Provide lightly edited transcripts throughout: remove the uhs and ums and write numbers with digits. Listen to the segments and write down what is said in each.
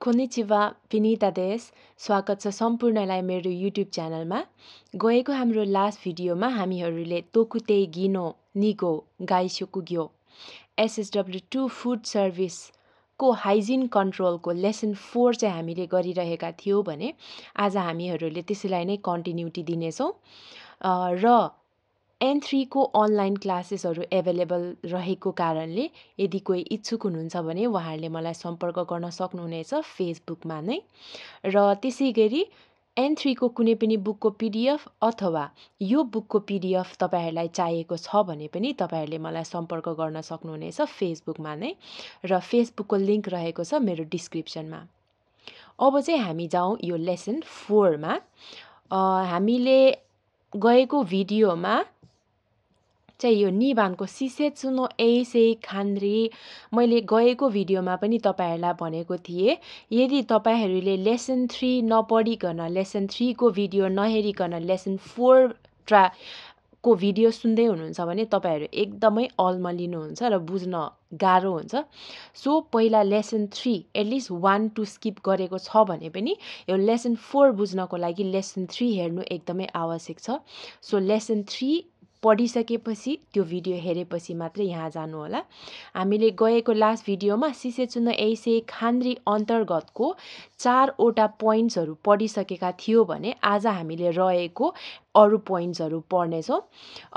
Konnichiwa Vinita देश स्वागत छ सम्पूर्णलाई मेरो युट्युब च्यानलमा। गएको हाम्रो लास्ट भिडियोमा हामीहरूले तोकुतेई गिनो निगो गाइसोकुग्यो SSW2 फुड सर्भिसको हाइजिन कन्ट्रोलको लेसन 4 चाहिँ हामीले गरिरहेका थियौँ भने आज हामीहरूले त्यसैलाई नै कन्टिन्युटी दिनेछौँ र N3 को अनलाइन क्लासेसहरू एभाइलेबल रहेको कारणले यदि कोही इच्छुक हुनुहुन्छ भने उहाँहरूले मलाई सम्पर्क गर्न सक्नुहुनेछ फेसबुकमा नै र त्यसैगरी N3 को कुनै पनि बुकको PDF अथवा यो बुकको PDF तपाईहरुलाई चाहिएको छ भने पनि तपाईहरुले मलाई सम्पर्क गर्न सक्नुहुनेछ फेसबुकमा नै र फेसबुकको लिंक रहेको छ मेरो डिस्क्रिप्सनमा। अब चाहिँ हामी जाउँ यो लेसन 4 मा। हामीले गएको भिडियोमा चाहिँ यो निबानको सिसेत्सु नो एइसेइ खान्री मैले गएको भिडियोमा पनि तपाईहरुलाई भनेको थिए यदि तपाईहरुले लेसन 3 नपढिकन लेसन 3 को भिडियो नहेरिकन लेसन 4 को भिडियो सुन्दै हुनुहुन्छ भने तपाईहरु एकदमै अल्मलिनुहुन्छ र बुझ्न गाह्रो हुन्छ। सो पहिला लेसन 3 एटलिस्ट 1 2 स्किप गरेको छ भने पनि यो लेसन 4 बुझ्नको लागि लेसन 3 हेर्नु एकदमै आवश्यक छ। सो लेसन 3 पढिसकेपछि त्यो भिडियो हेरेपछि मात्र यहाँ जानु होला। हामीले गएको लास्ट भिडियोमा सिसेत्सु नो एइसेइ खान्री अन्तर्गतको 4 वटा पोइन्ट्सहरु पढिसकेका थियौ भने आज हामीले रहेको अरु पोइन्ट्सहरु पढ्ने छौं।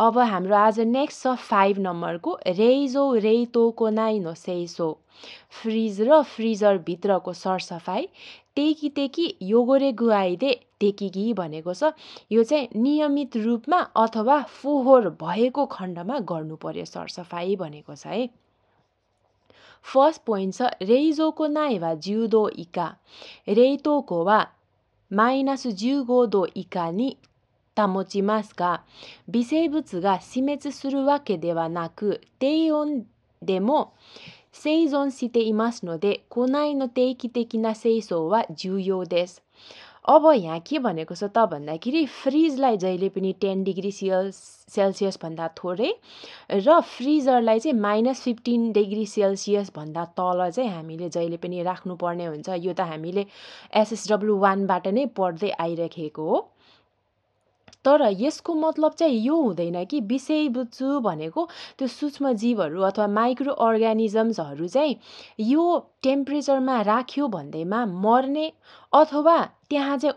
अब हाम्रो आज नेक्स्ट छ 5 नम्बरको रेइजो रेइतोको नाइ नो सेइसो फ्रिज र फ्रिजर भित्रको सरसफाई तेकी योगोरे गुआइदे तेकीगी भनेको छ। यो चाहिँ नियमित रूपमा अथवा फोहोर भएको खण्डमा गर्नु पर्यो सरसफाई भनेको छ है। फर्स्ट पोइन्ट छ रेइजोको नाइ वा ज्युदो इका रेइतोको वा माइनस ज्युगोदो इका नि तामोचिमासुが微生物が死滅するわけではなく低温でも生存していますので庫内の定期的な清掃は重要です。अब यहाँ के भनेको छ त भन्दाखेरि फ्रिजलाई जहिले पनि 10 डिग्री सेल्सियस भन्दा थोरै र फ्रिजरलाई चाहिँ -15 डिग्री सेल्सियस भन्दा तल चाहिँ हामीले जहिले पनि राख्नु पर्ने हुन्छ। यो त हामीले SSW1 बाट नै पढ्दै आइरहेको हो। तर यसको मतलब चाहिँ यो हुँदैन कि विषयवस्तु भनेको त्यो सूक्ष्म जीवहरू अथवा माइक्रो अर्गानिजम्सहरू चाहिँ यो टेम्परेचरमा राख्यो भन्दैमा मर्ने अथवा त्यहाँ चाहिँ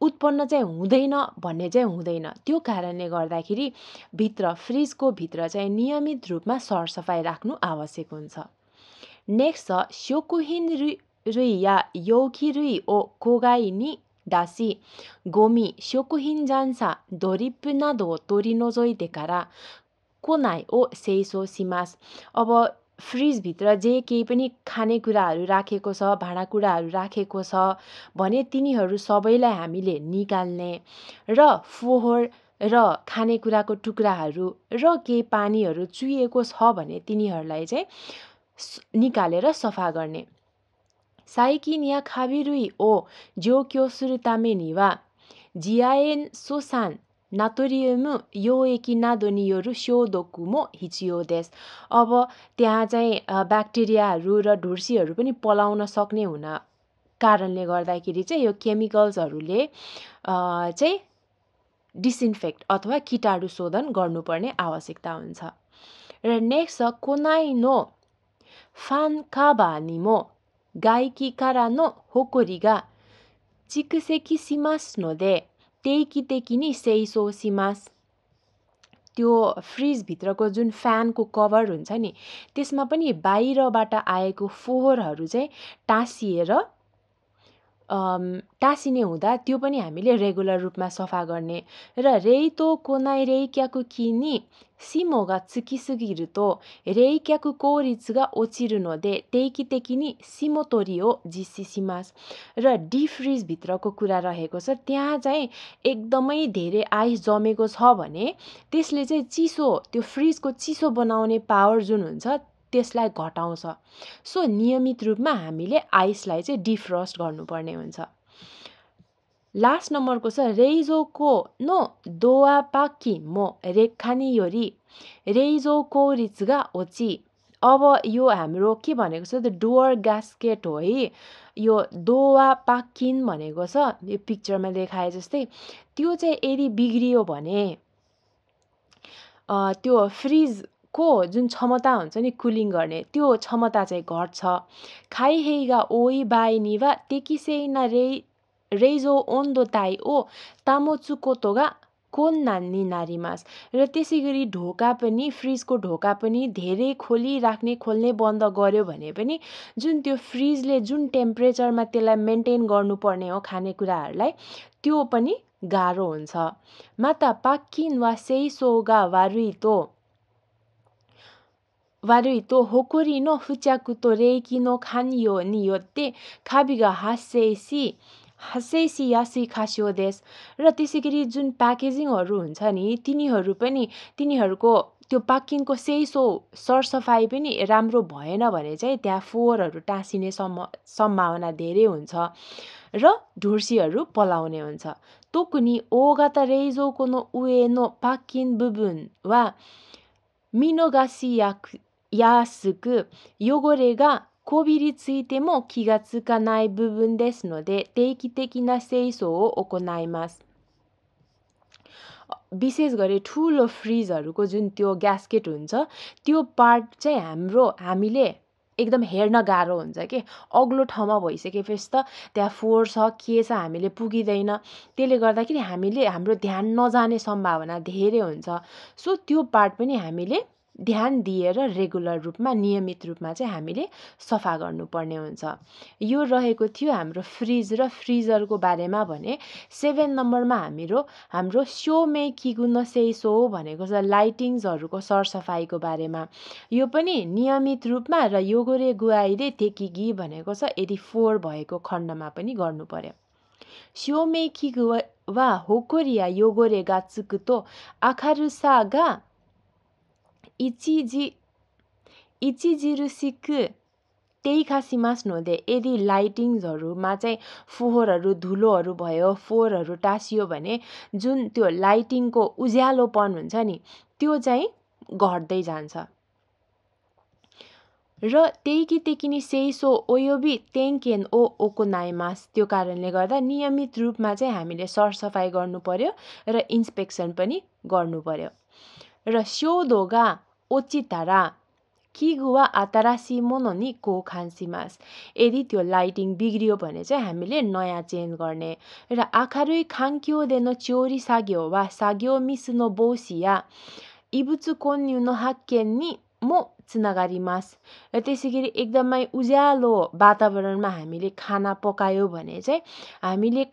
उत्पन्न चाहिँ हुँदैन भन्ने चाहिँ हुँदैन। त्यो कारणले गर्दाखेरि फ्रिजको भित्र चाहिँ नियमित रूपमा सरसफाई राख्नु आवश्यक हुन्छ। नेक्स्ट छ शोकुहिन रुई या योकी रुई ओ कोगाई नि दासी गोमी शोकुहिन जान्सा दोरिप्पु नादो तोरिनोजोइते कारा कोनाइ ओ सेइसो सिमास। अब फ्रिज भित्र जे केही पनि खानेकुराहरू राखेको छ भाँडाकुँडाहरू राखेको छ भने तिनीहरू सबैलाई हामीले निकाल्ने र फोहोर र खानेकुराको टुक्राहरू र केही पानीहरू चुहिएको छ भने तिनीहरूलाई चाहिँ निकालेर सफा गर्ने। साइकिन या खाबिरुई ओ जोक्यो सुरु तामे नि वा जिआएन सोसान नातोरियम योएकी नादो नियोरु शोदोकु मो हिचियो देस। अब त्यहाँ चाहिँ ब्याक्टेरियाहरू र ढुर्सीहरू पनि पलाउन सक्ने हुन कारणले गर्दाखेरि चाहिँ यो केमिकल्सहरूले चाहिँ डिसइन्फेक्ट अथवा कीटाणु शोधन गर्नुपर्ने आवश्यकता हुन्छ। र नेक्स्ट छ कोनाइ नो फानकाबा निमो गाइकी कारा नो होकोरी गा चिकुसेकी सिमास नो दे तेकी नि सेइसो सिमास। त्यो फ्रिज भित्रको जुन फ्यानको कभर हुन्छ नि त्यसमा पनि बाहिरबाट आएको फोहोरहरू चाहिँ टाँसिने हुँदा त्यो पनि हामीले रेगुलर रूपमा सफा गर्ने। र रेइतो कोनाइ रेइक्याकु किनी सिमोगा त्सुकिसुगिरु तो रेइक्याकु कोरित्सुगा ओचिरु नो दे तेकी नि सिमोतोरियो जिसिसिमास। र डीप फ्रिज भित्रको कुरा रहेको छ त्यहाँ चाहिँ एकदमै धेरै आइस जमेको छ भने त्यसले चाहिँ चिसो त्यो फ्रिजको चिसो बनाउने पावर जुन हुन्छ त्यसलाई घटाउँछ। सो नियमित रूपमा हामीले आइसलाई चाहिँ डिफ्रोस्ट गर्नुपर्ने हुन्छ। लास्ट नम्बरको छ रेइजोको नो दोआपाकी मो रेखानी योरी रेइजोको रित्सुगा ओची अब यो हाम्रो के भनेको छ, द डोअर ग्यास्केट हो है, यो दोवा पाक्किन भनेको छ, यो पिक्चरमा देखाए जस्तै। त्यो चाहिँ यदि बिग्रियो भने त्यो फ्रिजको जुन क्षमता हुन्छ नि कुलिङ गर्ने, त्यो क्षमता चाहिँ घट्छ। खाइहेइगा ओइ बाई निवा तेकिसेइना रेइजो ओन्दो ताई ओ तामोचुकोतोगा कोन नान्नी नारीमास। र त्यसै गरी ढोका पनि, फ्रिजको ढोका पनि धेरै खोल्ने बन्द गर्यो भने पनि जुन त्यो फ्रिजले जुन टेम्परेचरमा त्यसलाई मेन्टेन गर्नुपर्ने हो खानेकुराहरूलाई, त्यो पनि गाह्रो हुन्छ। माता पाक्किन वा सेइसोगा वारुइतो होकोरी नो फुच्याकुतो रेइकिनो खानियो नियोते खाबिगा हासेइसी यासी खास्यो देश। र त्यसै गरी जुन प्याकेजिङहरू हुन्छ नि, तिनीहरूको त्यो पाक्किनको सेइसो सरसफाइ पनि राम्रो भएन भने चाहिँ त्यहाँ फोहोरहरू टाँसिने सम्भावना धेरै हुन्छ र ढुर्सीहरू पलाउने हुन्छ। तोकुनी ओगाता रेइजोको नो उए नो पाक्किन बुबुन वा मिनोगासी यासुकु योगोरेगा कोबिरी त्सुइतेमो किगा त्सुकानाइ बुबुन देसु नोदे तेइकी तेकिना सेइसो ओ ओकोनाइमास। विशेष गरी ठुलो फ्रिजहरूको जुन त्यो ग्यास्केट हुन्छ, त्यो पार्ट चाहिँ हामीले एकदम हेर्न गाह्रो हुन्छ के। अग्लो ठाउँमा भइसकेपछि त त्यहाँ फोहोर छ के छ हामीले पुगिँदैन, त्यसले गर्दाखेरि हाम्रो ध्यान नजाने सम्भावना धेरै हुन्छ। सो त्यो पार्ट पनि हामीले ध्यान दिएर रेगुलर रूपमा, नियमित रूपमा चाहिँ हामीले सफा गर्नुपर्ने हुन्छ। यो रहेको थियो हाम्रो फ्रिज र फ्रिजरको बारेमा भने। 7 नम्बरमा हाम्रो स्योमे किगुनो सेइसो भनेको छ लाइटिङ्सहरूको सरसफाइको बारेमा। यो पनि नियमित रूपमा र योगोरे गुआइरे तेकिगी भनेको छ यदि फोहोर भएको खण्डमा पनि गर्नु पर्यो। स्योमे किगु वा होकोरिया योगोरे गात्सुकुतो आखारुसा गा इचिजिरुसिकु तेइखासिमास नोदे। यदि लाइटिङ्सहरूमा चाहिँ फोहोरहरू, धुलोहरू भयो, फोहोरहरू टाँसियो भने जुन त्यो लाइटिङको उज्यालोपन हुन्छ नि, त्यो चाहिँ घट्दै जान्छ। र तेइकी तेकिनी सेइसो ओयोबी तेङ्केन ओ ओकोनाइमास। त्यो कारणले गर्दा नियमित रूपमा चाहिँ हामीले सरसफाइ गर्नु पर्यो र इन्स्पेक्सन पनि गर्नु पर्यो। र स्योदोगा ओचितारा किगुवा आतारासी मोनो नि को खान्सिमास। यदि त्यो लाइटिङ बिग्रियो भने चाहिँ हामीले नयाँ चेन्ज गर्ने। र आखारुई खाङ्क्यो देनो चोरी साग्यो वा साग्यो मिसुनो बोसिया इबुचु कोन्यु नो हाक्केन नि मो चिनागारिमास। र त्यसै गरी एकदमै उज्यालो वातावरणमा हामीले खाना पकायो भने चाहिँ हामीले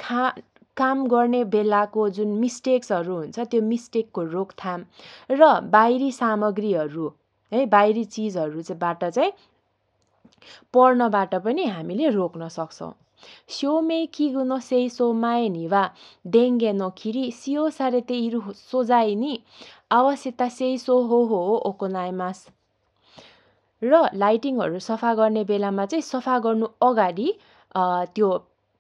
काम गर्ने बेलाको जुन मिस्टेक्सहरू हुन्छ, त्यो मिस्टेकको रोकथाम र बाहिरी सामग्रीहरू है, बाहिरी चिजहरूबाट चाहिँ पर्नबाट पनि हामीले रोक्न सक्छौँ। स्योमे किगुनो सेइसो माए नि वा देङ्गे नो खिरी सियो सारेते इरु सोजाइ नि आवासेता सेइसो हो ओकोनाइमास। र लाइटिङहरू सफा गर्ने बेलामा चाहिँ सफा गर्नु अगाडि त्यो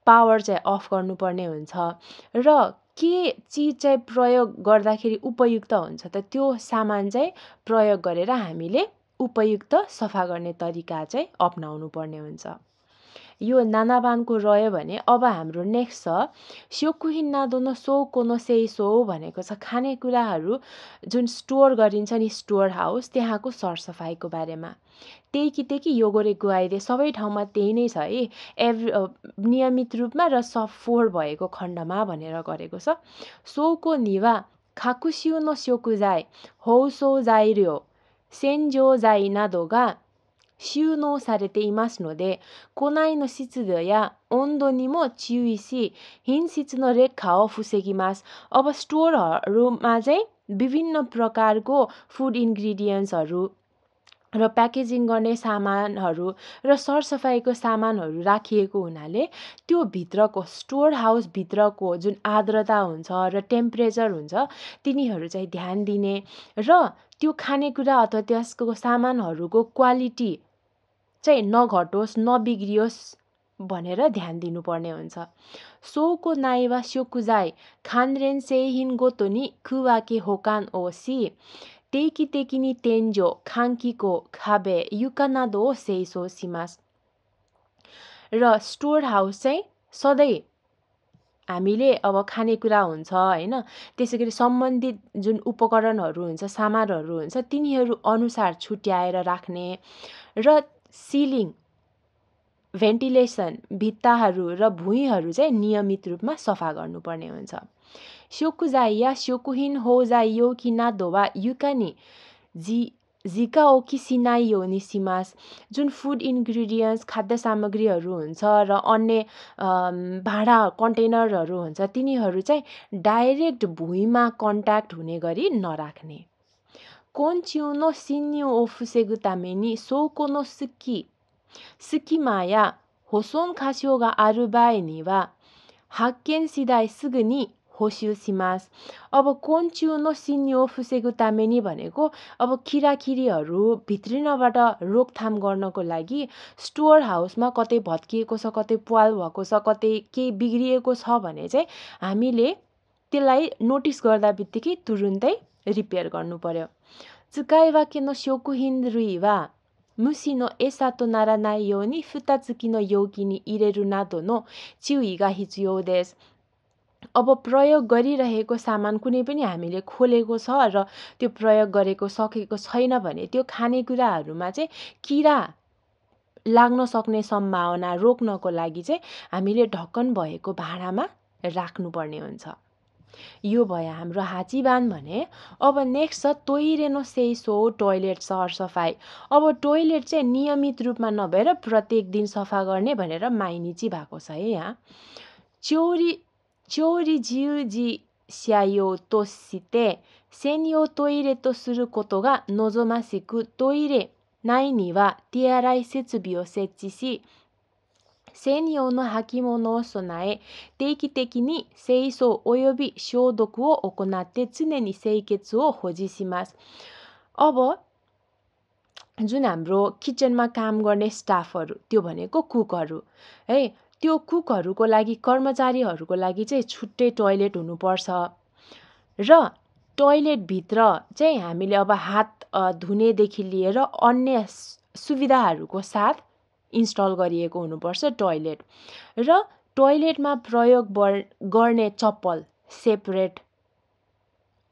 पावर चाहिँ अफ गर्नुपर्ने हुन्छ। र के चिज चाहिँ प्रयोग गर्दाखेरि उपयुक्त हुन्छ त त्यो सामान चाहिँ प्रयोग गरेर हामीले उपयुक्त सफा गर्ने तरिका चाहिँ अपनाउनु पर्ने हुन्छ। यो नानाबानको रह्यो भने अब हाम्रो नेक्स्ट छ स्योकुहिन्ना दोनो सोकोनो सेइसो भनेको छ खानेकुराहरू जुन स्टोर गरिन्छ नि, स्टोर हाउस, त्यहाँको सरसफाइको बारेमा। तेइकी योगोरे गुआइरे सबै ठाउँमा त्यही नै छ है, नियमित रूपमा र फोहोर भएको खण्डमा भनेर गरेको छ। सोको निवा खाकुसियो नो स्योकुजाइ हौसो जाइर्यो सेन्जो जाइ नादोगा शिउनो सारेते इमास नोदे कोनाइ नो सिचुदो या ओन्दो निमो चिउइसी हिन सिचुनो रेखाओ फुसेकिमास। अब स्टोरहरूमा चाहिँ विभिन्न प्रकारको फुड इन्ग्रिडियन्ट्सहरू र प्याकेजिङ गर्ने सामानहरू र सरसफाइको सामानहरू राखिएको हुनाले त्यो भित्रको स्टोर हाउसभित्रको जुन आर्द्रता हुन्छ र टेम्परेचर हुन्छ, तिनीहरू चाहिँ ध्यान दिने र त्यो खानेकुरा अथवा त्यसको सामानहरूको क्वालिटी चाहिँ नघटोस्, नबिग्रियोस् भनेर ध्यान दिनुपर्ने हुन्छ। सोको नाइवा स्योकुजाइ खानरेन सेहिन गोतो नि कुवाके होकान ओसी 定期的に天井、換気口、壁、床などを清掃します。र स्टोर हाउस चाहिँ सधैँ हामीले अब खानेकुरा हुन्छ हैन, त्यसैगरी सम्बन्धित जुन उपकरणहरू हुन्छ, सामानहरू हुन्छ, तिनीहरू अनुसार छुट्याएर राख्ने र सिलिङ, भेन्टिलेसन, भित्ताहरू र भुइँहरू चाहिँ नियमित रूपमा सफा गर्नुपर्ने हुन्छ। 食材や食品包材容器などは床に直置きしないようにします。जुन फुड इन्ग्रिडियन्ट्स, खाद्य सामग्रीहरू हुन्छ र अन्य भाँडा कन्टेनरहरू हुन्छ, तिनीहरू चाहिँ डाइरेक्ट भुइँमा कन्ट्याक्ट हुने गरी नराख्ने। 昆虫の侵入を防ぐために倉庫の隙間や保存箇所がある場合には発見次第すぐに補修します。अब昆虫の侵入を防ぐためにभनेको अब किराकिरीहरू भित्रिनबाट रोकथाम गर्नको लागि स्टोर हाउसमा कतै भत्किएको छ, कतै प्वाल भएको छ, कतै केही बिग्रिएको छ भने चाहिँ हामीले त्यसलाई नोटिस गर्दा बित्तिकै तुरुन्तै रिपेयर गर्नु पर्यो। 使い分けの食品類は虫の餌とならないように蓋付きの容器に入れるなどの注意が必要です。अब प्रयोग गरिरहेको सामान कुनै पनि हामीले खोलेको छ र त्यो प्रयोग गरेको सकेको छैन भने त्यो खानेकुराहरूमा चाहिँ किरा लाग्न सक्ने सम्भावना रोक्नको लागि चाहिँ हामीले ढक्कन भएको भाँडामा राख्नुपर्ने हुन्छ। यो भयो हाम्रो हाचीबान भने। अब नेक्स्ट छ तोइरेनो सेइसो टोयलेट सरसफाई। अब टोयलेट चाहिँ नियमित रूपमा नभएर प्रत्येक दिन सफा गर्ने भनेर माइनिची भएको छ है यहाँ। 調理従事者用として専用トイレとすることが望ましく、トイレ内には手洗い設備を設置し、専用の履物を備え、定期的に清掃及び消毒を行って常に清潔を保持します。अब जुन हाम्रो किचनमा काम गर्ने स्टाफहरू, त्यो भनेको कुकहरू है, त्यो कुकहरूको लागि, कर्मचारीहरूको लागि चाहिँ छुट्टै टोयलेट हुनुपर्छ र टोयलेटभित्र चाहिँ हामीले अब हात धुनेदेखि लिएर अन्य सुविधाहरूको साथ इन्स्टल गरिएको हुनुपर्छ टोयलेट। र टोयलेटमा प्रयोग गर्ने चप्पल सेपरेट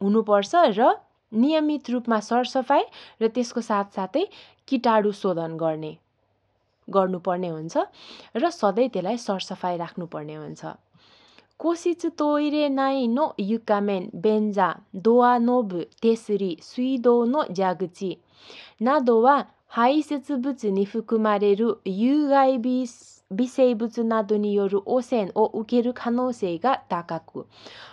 हुनुपर्छ र नियमित रूपमा सरसफाई र त्यसको साथसाथै कीटाणु शोधन गर्नुपर्ने हुन्छ र सधैँ त्यसलाई सरसफाई राख्नुपर्ने हुन्छ। 個室トイレ内の床面、便座、ドアノブ、手すり、水道の蛇口などは排泄物に含まれる有害微生物などによる汚染を受ける可能性が高く、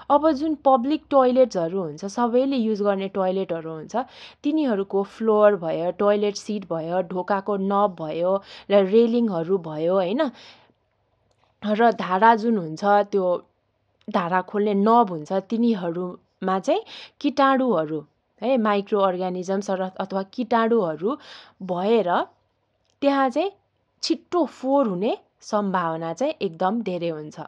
अब जुन पब्लिक टोयलेट्सहरू हुन्छ, सबैले युज गर्ने टोयलेटहरू हुन्छ, तिनीहरूको फ्लोर भयो, टोयलेट सिट भयो, ढोकाको नब भयो र रेलिङहरू भयो हैन, र धारा जुन हुन्छ त्यो धारा खोल्ने नब हुन्छ, तिनीहरूमा चाहिँ कीटाणुहरू है, माइक्रो अर्गानिजम्स अथवा कीटाणुहरू भएर त्यहाँ चाहिँ छिट्टो फोहोर हुने सम्भावना चाहिँ एकदम धेरै हुन्छ।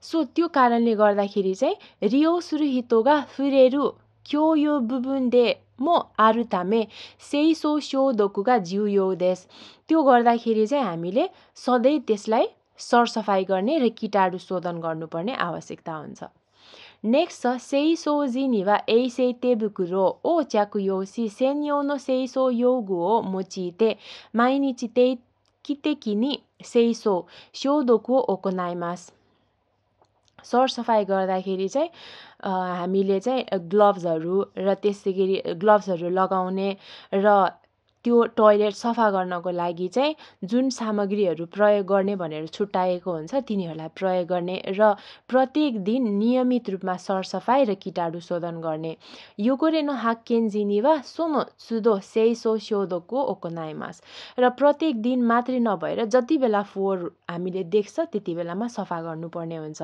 सो त्यो कारणले गर्दाखेरि चाहिँ रियो सुरुहितो गा फुरेरु क्योयो बुबुन दे मो आरु तामे सेइसो शोधोकु गा जुयो देस। त्यो गर्दाखेरि चाहिँ हामीले सधैँ त्यसलाई सरसफाई गर्ने र कीटाणु शोधन गर्नुपर्ने आवश्यकता हुन्छ। नेक्स्ट छ सेइसोजी नि वा एइसेइ तेबुकुरो ओ च्याकुयोसी सेन्यो नो सेइसो योगु ओ मोचिते माइनिची तेकी नि सेइसो शोधोकु ओ ओकोनाइमास। सरसफाई गर्दाखेरि चाहिँ हामीले चाहिँ ग्लोभ्सहरू र त्यसैगरी ग्लोभ्सहरू लगाउने र त्यो टोयलेट सफा गर्नको लागि चाहिँ जुन सामग्रीहरू प्रयोग गर्ने भनेर छुट्याएको हुन्छ तिनीहरूलाई प्रयोग गर्ने र प्रत्येक दिन नियमित रूपमा सरसफाई र कीटाणु शोधन गर्ने। योगोरे नो हाक्केन्जी नि वा सोनो सुदो सेइसो शोधोकु ओकोनाइमास। र प्रत्येक दिन मात्रै नभएर जति बेला फोहोर हामीले देख्छ त्यति बेलामा सफा गर्नुपर्ने हुन्छ।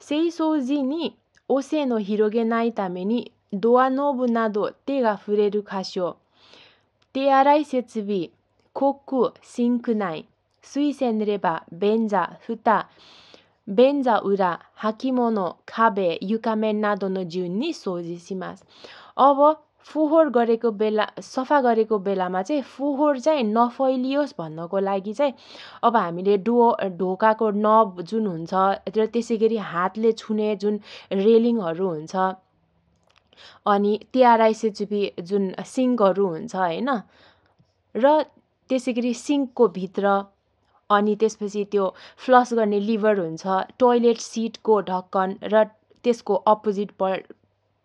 सेइसोजी नि ओसे नो हिरोगे नाइ तामे नि दोआ नोबु नादो तेगा फुरेरु खास्यो तेआराई सेत्सुबी कोक्कु सिंक नाइ सुइसेन रेबा बेन्जा फुता 便座裏、履物、壁、床面などの順に掃除します。अब फोहोर गरेको बेला सफा गरेको बेलामा चाहिँ फोहोर चाहिँ नफैलियोस् भन्नको लागि चाहिँ अब हामीले ढोकाको नब जुन हुन्छ र त्यसैगरी हातले छुने जुन रेलिङहरू हुन्छ अनि TRICHP जुन सिङ्कहरू हुन्छ हैन र त्यसैगरी सिङ्कको भित्र अनि त्यसपछि त्यो फ्लस गर्ने लिभर हुन्छ टोयलेट सिटको ढक्कन र त्यसको अपोजिट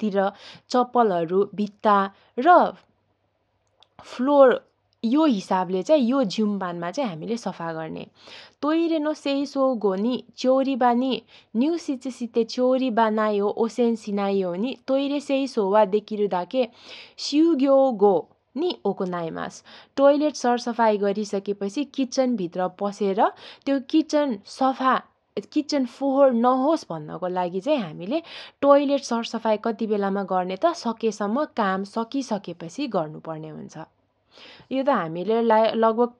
तिर चप्पलहरू भित्ता र फ्लोर यो हिसाबले चाहिँ यो झ्युम्बानमा चाहिँ हामीले सफा गर्ने तोइरे नो सेइसोगो नि चोरिबा नि न्यु सिचिसिते चोरिबा नायो ओसेन सिनायो नि तोइरे सेइसोवा देकिरुदाके स्युग्योगो नि ओकोनाइमास टोयलेट सरसफाइ गरिसकेपछि किचनभित्र पसेर त्यो किचन फोहोर नहोस् भन्नको लागि चाहिँ हामीले टोयलेट सरसफाइ कति बेलामा गर्ने त सकेसम्म काम सकिसकेपछि गर्नुपर्ने हुन्छ यो त हामीले लगभग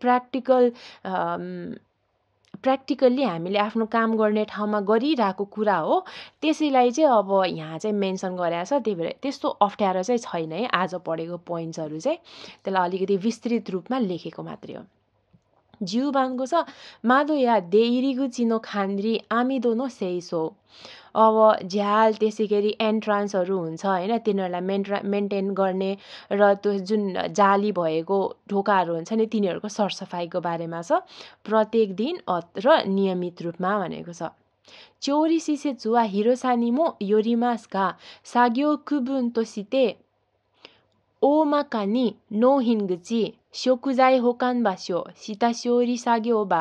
प्र्याक्टिकल्ली हामीले आफ्नो काम गर्ने ठाउँमा गरिरहेको कुरा हो त्यसैलाई चाहिँ अब यहाँ चाहिँ मेन्सन गरेको छ त्यही भएर त्यस्तो अप्ठ्यारो चाहिँ छैन है आज पढेको पोइन्ट्सहरू चाहिँ त्यसलाई अलिकति विस्तृत रूपमा लेखेको मात्रै हो जिउबानको छ मादो या देइरिगु चिनो खान्द्री आमिदो नो सेइसो अब झ्याल त्यसैगरी एन्ट्रान्सहरू हुन्छ हैन तिनीहरूलाई मेन्टेन गर्ने र त्यो जुन जाली भएको ढोकाहरू हुन्छ नि तिनीहरूको सरसफाइको बारेमा छ प्रत्येक दिन र नियमित रूपमा भनेको छ चोरी सिसे जुवा हिरोसानिमो योरिमासका साग्यो कुबुन तोसिते ओमाकानी नो हिनगुची शोकुजाई होकान बास्यो सितास्योरी साग्यो बा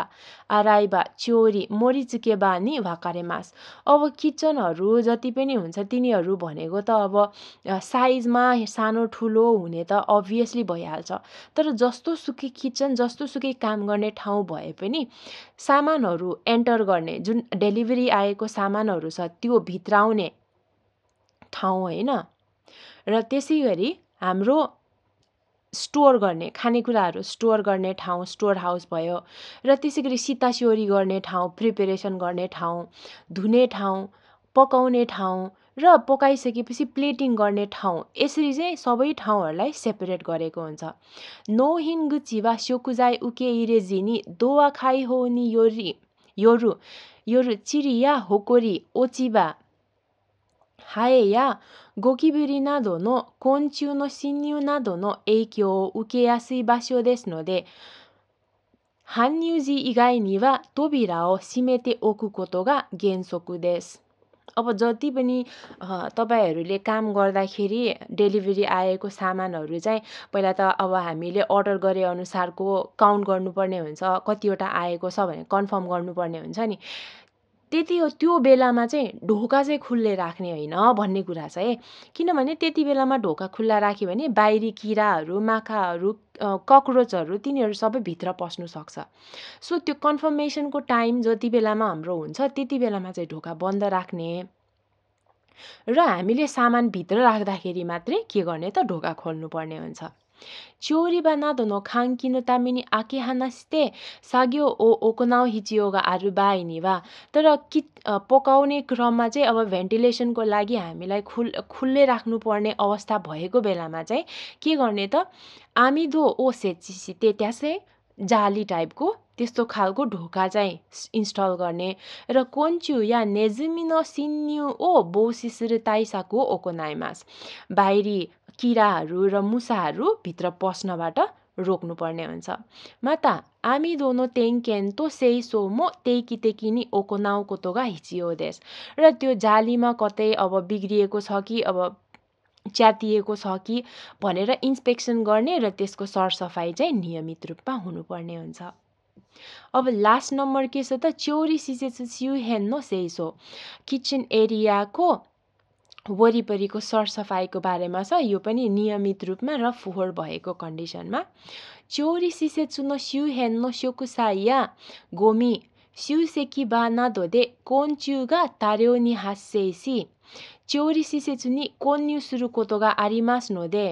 आराइबा चोरी मोरिचुकेबा नि भाकारेमास अब किचनहरू जति पनि हुन्छ तिनीहरू भनेको त अब साइजमा सानो ठुलो हुने त अभियसली भइहाल्छ तर जस्तो सुकै किचन जस्तो सुकै काम गर्ने ठाउँ भए पनि सामानहरू एन्टर गर्ने जुन डेलिभरी आएको सामानहरू छ त्यो भित्राउने ठाउँ हैन र त्यसैगरी हाम्रो स्टोर गर्ने खानेकुराहरू स्टोर गर्ने ठाउँ स्टोर हाउस भयो र त्यसैगरी सितास्योरी गर्ने ठाउँ प्रिपेरेसन गर्ने ठाउँ धुने ठाउँ पकाउने ठाउँ र पकाइसकेपछि प्लेटिङ गर्ने ठाउँ यसरी चाहिँ सबै ठाउँहरूलाई सेपरेट गरेको हुन्छ नोहिनगुची वा शोकुजाई उके इरेजिनी दोवा खाइ हो नि योरु चिरिया होकोरी ओचिबा हाए या गोकिबुरी ना दो नो कोन्च्यू नो शिन्यू ना दो नो एइक्यो उके यासुई बास्यो देस नो दे हान्युजी इगाई निवा तोबिराओ सिमेते ओकु कोतोगा गेन्सोकु देस अब जति पनि तपाईहरुले काम गर्दाखेरि डेलिभरी आएको सामानहरू चाहिँ पहिला त अब हामीले अर्डर गरे अनुसारको काउन्ट गर्नुपर्ने हुन्छ कतिवटा आएको छ भने कन्फर्म गर्नुपर्ने हुन्छ नि त्यति हो त्यो बेलामा चाहिँ ढोका चाहिँ खुल्ले राख्ने होइन भन्ने कुरा छ है किनभने त्यति बेलामा ढोका खुल्ला राख्यो भने बाहिरी किराहरू माखाहरू ककरोचहरू तिनीहरू सबै भित्र पस्नु सक्छ सो त्यो कन्फर्मेसनको टाइम जति बेलामा हाम्रो हुन्छ त्यति बेलामा चाहिँ ढोका बन्द राख्ने र हामीले सामान भित्र राख्दाखेरि मात्रै के गर्ने त ढोका खोल्नु पर्ने हुन्छ चोरीबा नादो नो खाङ्किनो तामिनी आके हानास्ते साग्यो ओकोनाउ हिचियोगा आरुबाई नि वा तर पकाउने क्रममा चाहिँ अब भेन्टिलेसनको लागि हामीलाई खुल्ले राख्नुपर्ने अवस्था भएको बेलामा चाहिँ के गर्ने त आमिदो ओ सेचिसिते त्यसै जाली टाइपको त्यस्तो खालको ढोका चाहिँ इन्स्टल गर्ने र कोन्च्यु या नेजुमिनो सिन्यु ओ बोसिसुरु ताइसाको ओकोनाइमास बाहिरी किराहरू र मुसाहरू भित्र पस्नबाट रोक्नुपर्ने हुन्छ माता आमी दोनो तेङ्केन तो सेइसो मो तेइकी नि ओकोनाउ कोतोगा हिचियो देस र त्यो जालीमा कतै अब बिग्रिएको छ कि अब च्यातिएको छ कि भनेर इन्स्पेक्सन गर्ने र त्यसको सरसफाइ चाहिँ नियमित रूपमा हुनुपर्ने हुन्छ अब लास्ट नम्बर के छ त चोरी सिसेछु सिउ हेन्नो सेइसो किचन एरियाको वरिपरिको सरसफाइको बारेमा छ यो पनि नियमित रूपमा र फोहोर भएको कन्डिसनमा चोरी सिसेछु नो सिउ हेन्नो शोकुसाइया गोमी सिउ सेकी बाना दोदे कोन्च्युगा तार्यो नि हासेइसी चोरी सिसेछु नि कोन्यु सुरु कोतोगा आरिमास नोदे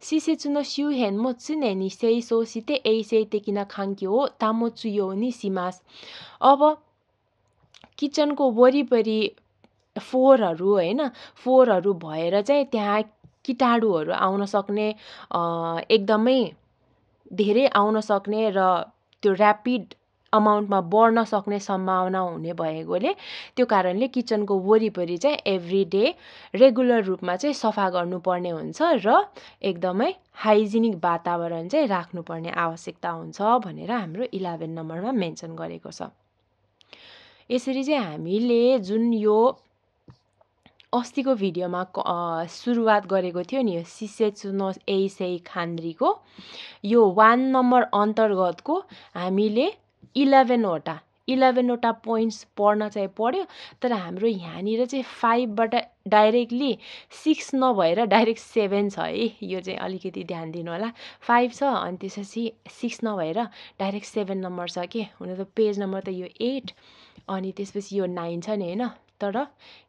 सिसेछु नो सिउ हेन्मो त्सुने नि सेइसो सिते एइसेइ तेकिना खाङ्क्यो तामोचुयो नि सिमास अब किचनको वरिपरि फोहोरहरू हैन फोहोरहरू भएर चाहिँ त्यहाँ कीटाणुहरू आउन सक्ने एकदमै धेरै आउन सक्ने र त्यो ऱ्यापिड अमाउन्टमा बढ्न सक्ने सम्भावना हुने भएकोले त्यो कारणले किचनको वरिपरि चाहिँ एभ्री डे रेगुलर रूपमा चाहिँ सफा गर्नुपर्ने हुन्छ र एकदमै हाइजिनिक वातावरण चाहिँ राख्नुपर्ने आवश्यकता हुन्छ भनेर हाम्रो 11 नम्बरमा मेन्सन गरेको छ। यसरी चाहिँ हामीले जुन यो अस्तिको भिडियोमा सुरुवात गरेको थियो नि यो सिसेत्सुनो एइसेइ खान्द्रीको यो 1 नम्बर अन्तर्गतको हामीले 11वटा पोइन्ट्स पढ्न चाहिँ पढ्यो, तर हाम्रो यहाँनिर चाहिँ 5 बाट डाइरेक्टली 6 नभएर डाइरेक्ट 7 छ है। यो चाहिँ अलिकति ध्यान दिनु होला। 5 छ अनि त्यसपछि 6 नभएर डाइरेक्ट 7 नम्बर छ के। हुन त पेज नम्बर त यो 8 अनि त्यसपछि यो 9 छ नि हैन, तर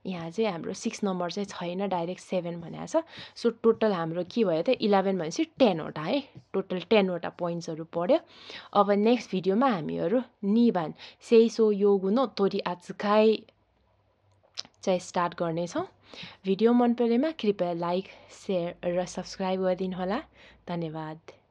यहाँ चाहिँ हाम्रो 6 नम्बर चाहिँ छैन, डाइरेक्ट 7 भनेको छ। सो टोटल हाम्रो के भयो त 11 भनेपछि 10 वटा है, टोटल 10 वटा पोइन्ट्सहरू पढ्यो। अब नेक्स्ट भिडियोमा हामीहरू निबान सेइसो योगुनो तोरी आत्सुकाइ चाहिँ स्टार्ट गर्नेछौँ। भिडियो मन परेमा कृपया लाइक, सेयर र सब्सक्राइब गरिदिनु होला। धन्यवाद।